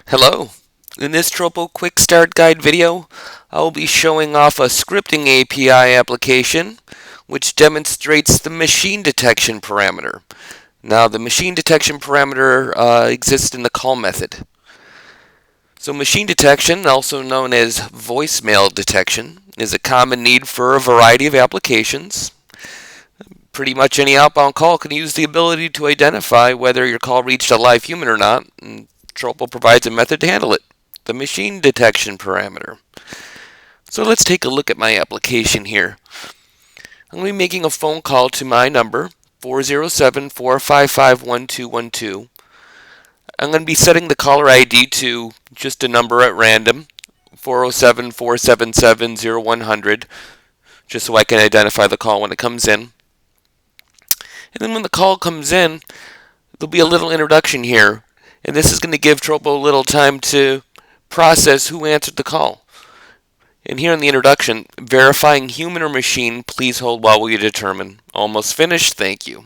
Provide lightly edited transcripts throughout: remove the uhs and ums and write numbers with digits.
Hello. In this Tropo Quickstart Guide video, I will be showing off a scripting API application which demonstrates the machine detection parameter. Now, the machine detection parameter exists in the call method. So machine detection, also known as voicemail detection, is a common need for a variety of applications. Pretty much any outbound call can use the ability to identify whether your call reached a live human or not, and Tropo provides a method to handle it, the machine detection parameter. So let's take a look at my application here. I'm going to be making a phone call to my number, 407-455-1212. I'm going to be setting the caller ID to just a number at random, 407-477-0100, just so I can identify the call when it comes in. And then when the call comes in, there'll be a little introduction here, and this is going to give Tropo a little time to process who answered the call. And here in the introduction, verifying human or machine, please hold while we determine. Almost finished, thank you.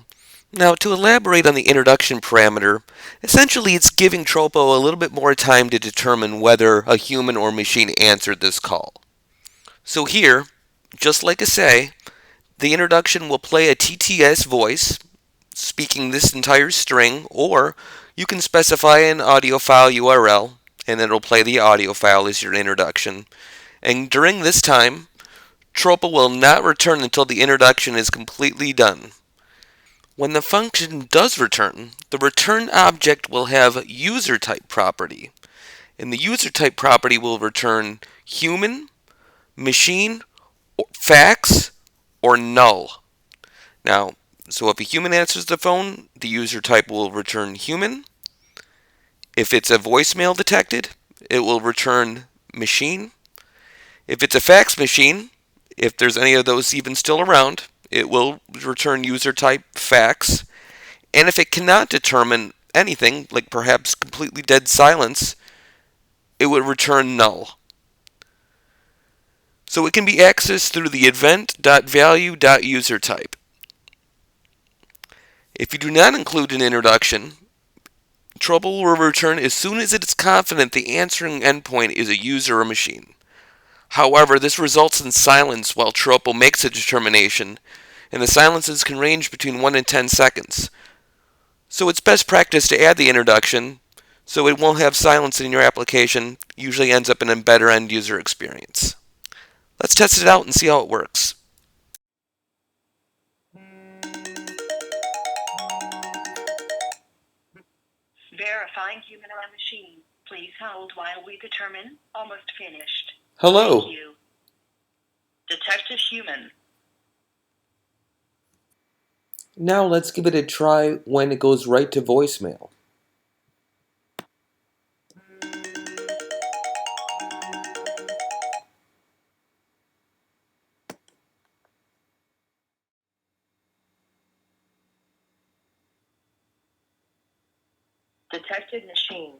Now, to elaborate on the introduction parameter, essentially it's giving Tropo a little bit more time to determine whether a human or machine answered this call. So here, just like I say, the introduction will play a TTS voice, speaking this entire string, or you can specify an audio file URL, and it'll play the audio file as your introduction. And during this time, Tropo will not return until the introduction is completely done. When the function does return, the return object will have user type property, and the user type property will return human, machine, fax, or null. Now, so if a human answers the phone, the user type will return human. If it's a voicemail detected, it will return machine. If it's a fax machine, if there's any of those even still around, it will return user type fax. And if it cannot determine anything, like perhaps completely dead silence, it would return null. So it can be accessed through the event.value.userType. If you do not include an introduction, Tropo will return as soon as it is confident the answering endpoint is a user or machine. However, this results in silence while Tropo makes a determination, and the silences can range between 1 and 10 seconds. So it's best practice to add the introduction so it won't have silence in your application, usually ends up in a better end user experience. Let's test it out and see how it works. Verifying human or machine. Please hold while we determine. Almost finished. Hello. Thank you. Detected human. Now let's give it a try when it goes right to voicemail. Detected machine.